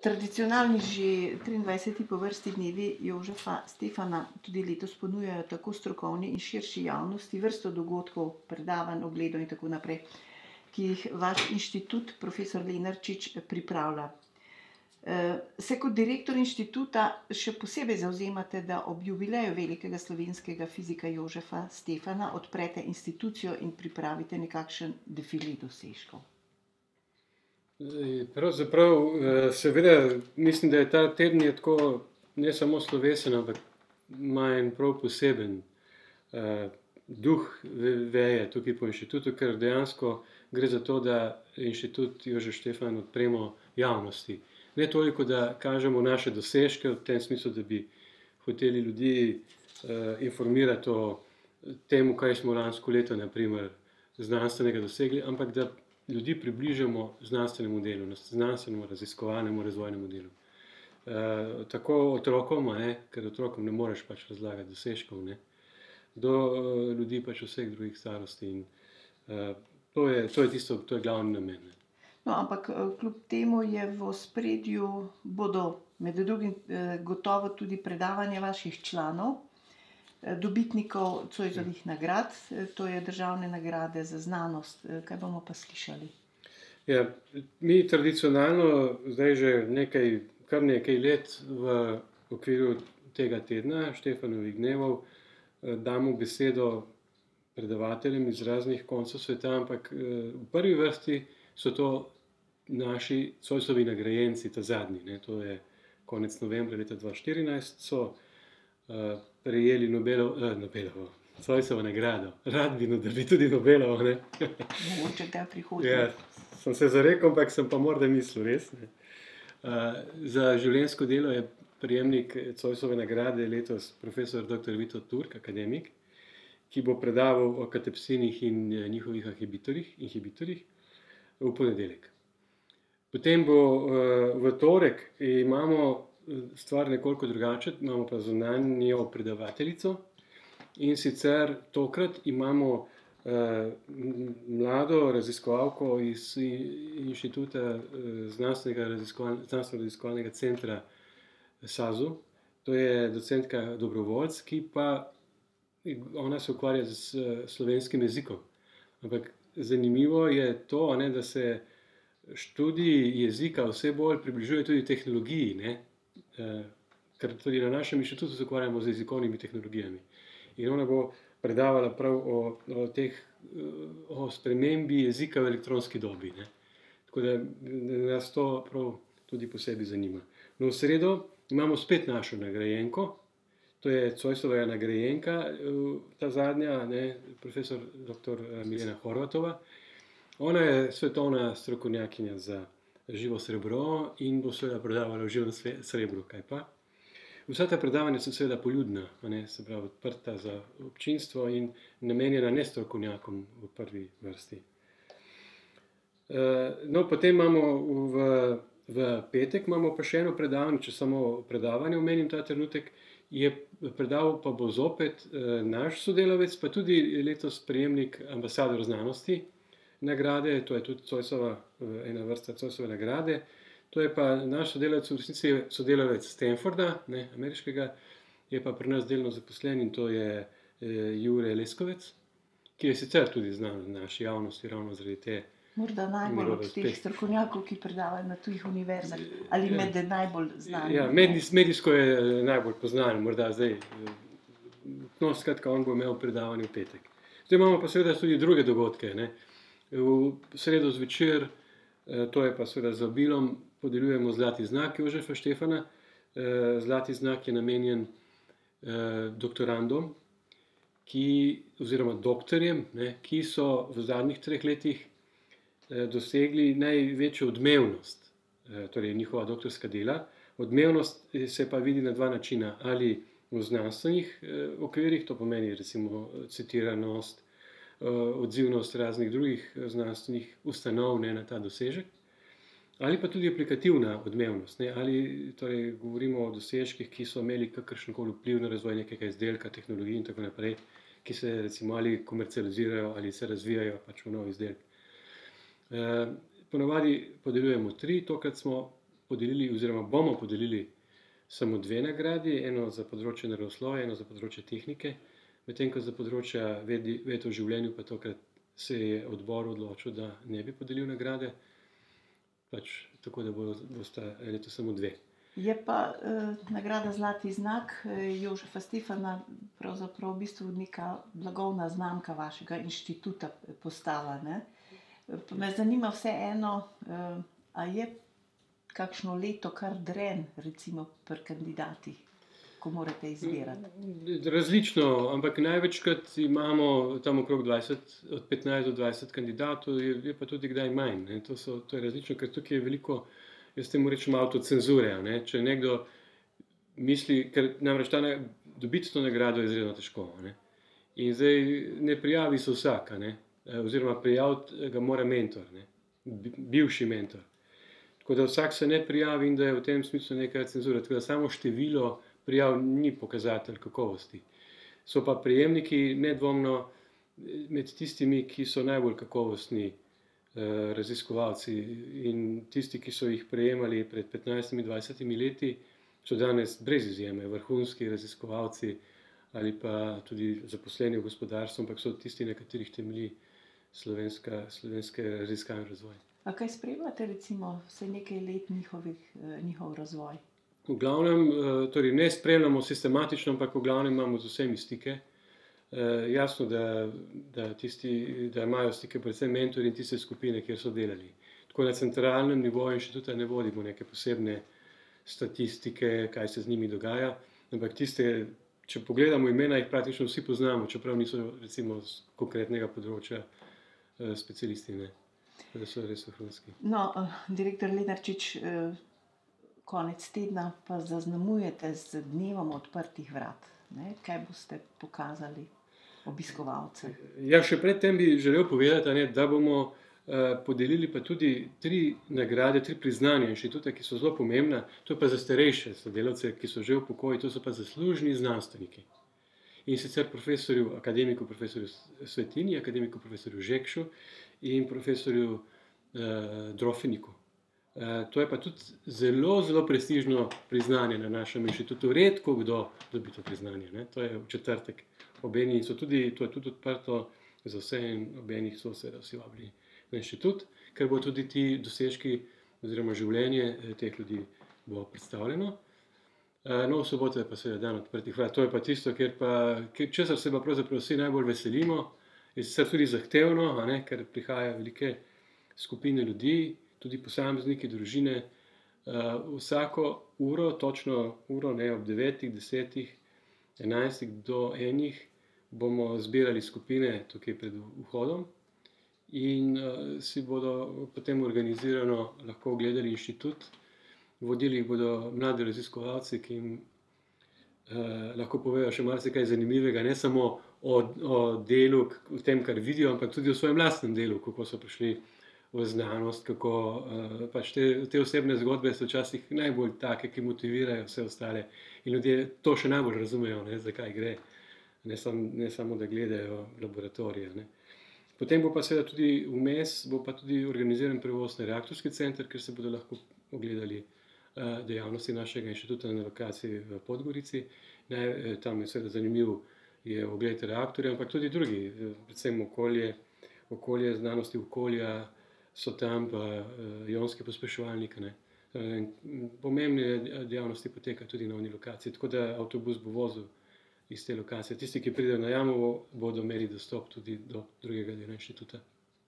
Tradicionalni že 23. po vrsti dnevi Jožefa Stefana tudi letos ponujajo tako strokovni in širši javnosti vrsto dogodkov, predavanj, ogledov in tako naprej, ki jih vaš inštitut, profesor Lenarčič, pripravlja. Se kot direktor inštituta še posebej zavzemate, da ob jubileju velikega slovenskega fizika Jožefa Stefana odprete institucijo in pripravite nekakšen defile dosežkov. Pravzaprav, seveda, mislim, da je ta teden je tako ne samo slovesen, ampak ima en prav poseben duh veje tukaj po inštitutu, ker dejansko gre za to, da inštitut Jožef Stefan odpremo javnosti. Ne toliko, da kažemo naše dosežke, v tem smislu, da bi hoteli ljudi informirati o tem, kaj smo lansko leto, naprimer, znanstvenega dosegli, ampak da ljudi približamo znanstvenemu delu, znanstvenemu, raziskovalnemu, razvojnemu delu. Tako otrokom, ker otrokom ne moreš pač razlagati dosežkov, do ljudi pač vseh drugih starosti. In to je tisto, to je glavni namen. No, ampak kljub temu je v ospredju bodo med drugim gotovo tudi predavanja vaših članov, dobitnikov Zoisovih nagrad, to je državne nagrade za znanost. Kaj bomo pa slišali? Ja, mi tradicionalno zdaj že kar nekaj let v okviru tega tedna Štefanovih dnevov damo besedo predavateljem iz raznih koncev sveta, ampak v prvi vrsti so to naši Zoisovi nagrajenci, ta zadnji. To je konec novembra leta 2014, so prejeli Nobelovo, Zoisovo nagrado. Rad bi, da bi tudi Nobelovo. Mogoče ga prihodnje. Ja, sem se zarekel, ampak sem pa morda mislil, res. Za življenjsko delo je prejemnik Zoisove nagrade letos profesor dr. Vito Turk, akademik, ki bo predaval o katepsinih in njihovih inhibitorjih v ponedeljek. Potem bo v torek imamo stvar nekoliko drugače, imamo pa zunanjo predavateljico in sicer tokrat imamo mlado raziskovalko iz inštituta znanstveno-raziskovalnega centra SAZU, to je docentka Dobrovoljc, ki pa ona se ukvarja z slovenskim jezikom. Ampak zanimivo je to, da se študij jezika vse bolj približuje tudi tehnologiji, ker tudi na našem inštitutu se ukvarjamo z jezikovnimi tehnologijami. In ona bo predavala prav o spremembi jezika v elektronski dobi. Tako da nas to prav tudi posebej zanima. No, v sredo imamo spet našo nagrajenko, to je Zoisova nagrajenka, ta zadnja, profesor dr. Milena Horvatova. Ona je svetovna strokovnjakinja za živo srebro in bo seveda predavala o živem srebru, kaj pa. Vsa ta predavanja so seveda poljudna, se pravi odprta za občinstvo in namenjena nestrokovnjakom v prvi vrsti. No, potem imamo v petek imamo pa še eno predavanje, če samo predavanje omenim ta trenutek, predaval pa bo zopet naš sodelavec, pa tudi letos prejemnik ambasador znanosti nagrade, to je tudi ena vrsta Zoisove nagrade. To je pa naš sodelavec, v resnici sodelavec Stanforda, ameriškega, je pa pri nas delno zaposlen in to je Jure Leskovec, ki je sicer tudi znan v naši javnosti ravno zaradi te. Morda najbolj od teh strokovnjakov, ki predavajo na tujih univerzah, ali med najbolj znanimi. Ja, medijsko je najbolj poznan, morda zdaj. No, skratka, on bo imel predavanje v petek. Zdaj imamo pa seveda tudi druge dogodke. V sredo zvečer, to je pa seveda z vabilom, podeljujemo zlati znak Jožefa Stefana. Zlati znak je namenjen doktorandom, oziroma doktorjem, ki so v zadnjih 3 letih dosegli največjo odmevnost, torej njihova doktorska dela. Odmevnost se pa vidi na 2 načina, ali v znanstvenih okvirih, to pomeni recimo citiranost, odzivnost raznih drugih znanstvenih ustanov na ta dosežek, ali pa tudi aplikativna odmevnost, ali torej govorimo o dosežkih, ki so imeli kakršenkoli vpliv na razvoj nekega izdelka, tehnologij in tako naprej, ki se recimo ali komercializirajo ali se razvijajo pač v nov izdelek. Ponavadi podeljujemo 3, tokrat smo podelili, oziroma bomo podelili samo 2 nagradi, eno za področje naravoslovja, eno za področje tehnike, medtem ko za področja ved o življenju pa tokrat se je odbor odločil, da ne bi podelil nagrade, tako da bosta letos samo 2. Je pa nagrada Zlati znak Jožefa Stefana pravzaprav v bistvu neka blagovna znamka vašega inštituta postala, ne? Pa me zanima vseeno, a je kakšno leto kar dren, recimo pri kandidatih, ko morate izbirati? Različno, ampak največkrat imamo tam okrog 20, od 15 do 20 kandidatov, je pa tudi kdaj manj, ne? To je različno, ker tukaj je veliko, jaz temu rečem, avtocenzure, ne? Če nekdo misli, ker namreč dobiti to nagrado je izredno težko, ne? In zdaj ne prijavi se vsak, ne? Oziroma prijaviti ga mora mentor, ne? Bivši mentor. Tako da vsak se ne prijavi in da je v tem smislu neka cenzura. Tako da samo število prijav ni pokazatelj kakovosti. So pa prejemniki nedvomno med tistimi, ki so najbolj kakovostni raziskovalci, in tisti, ki so jih prejemali pred 15-20 leti, so danes brez izjeme vrhunski raziskovalci ali pa tudi zaposleni v gospodarstvu, ampak so tisti, na katerih temelji slovenske raziskave in razvoj. A kaj spremljate recimo vse nekaj let njihov razvoj? V glavnem, torej ne spremljamo sistematično, ampak v glavnem imamo z vsemi stike. Jasno, da imajo stike predvsem mentorji in tiste skupine, kjer so delali. Tako na centralnem nivoju inštituta ne vodimo neke posebne statistike, kaj se z njimi dogaja, ampak tiste, če pogledamo imena, jih praktično vsi poznamo, čeprav niso recimo z konkretnega področja specialisti, ne. Da so res vrhunski. No, direktor Lenarčič, konec tedna pa zaznamujete z dnevom odprtih vrat, ne? Kaj boste pokazali obiskovalcem? Ja, še pred tem bi želel povedati, ne, da bomo podelili pa tudi 3 nagrade, 3 priznanja inštituta, ki so zelo pomembna. To je pa za starejše sodelavce, ki so že v pokoju, to so pa zaslužni znanstveniki. In sicer akademiku profesorju Svetini, akademiku profesorju Žekšu in profesorju Drofeniku. To je pa tudi zelo, zelo prestižno priznanje na našem inštitutu. Redko kdo dobi to priznanje, ne? To je v četrtek ob eni, to je tudi odprto za vse in ob enih so seveda vsi vabljeni na inštitut, ker bo tudi ti dosežki oziroma življenje teh ljudi bo predstavljeno. No, v soboto je pa seveda dan odprtih vrat. To je pa tisto, česar se pa pravzaprav vsi najbolj veselimo, je sicer tudi zahtevno, ne, ker prihajajo velike skupine ljudi, tudi posamezniki, družine. Vsako uro, točno uro, ne, ob 9, 10, 11 do 1 bomo zbirali skupine tukaj pred vhodom in si bodo potem organizirano lahko ogledali inštitut. Vodili jih bodo mladi raziskovalci, ki jim lahko povejo še marsikaj zanimivega, ne samo o delu, o tem, kar vidijo, ampak tudi o svojem lastnem delu, kako so prišli v znanost, kako te osebne zgodbe so včasih najbolj take, ki motivirajo vse ostale in ljudje to še najbolj razumejo, ne, zakaj gre, ne samo, da gledajo laboratorije, ne. Potem bo pa seveda tudi vmes, bo pa tudi organiziran prevoz na reaktorski center, kjer se bodo lahko ogledali dejavnosti našega inštituta na lokaciji v Podgorici. Tam je seveda zanimiv je ogled reaktorja, ampak tudi drugi, predvsem okolje, znanosti okolja so tam, pa ionski pospeševalnik, ne. Pomembne dejavnosti potekajo tudi na oni lokaciji, tako da avtobus bo vozil iz te lokacije. Tisti, ki pridejo na Jamovo, bodo imeli dostop tudi do drugega dela inštituta.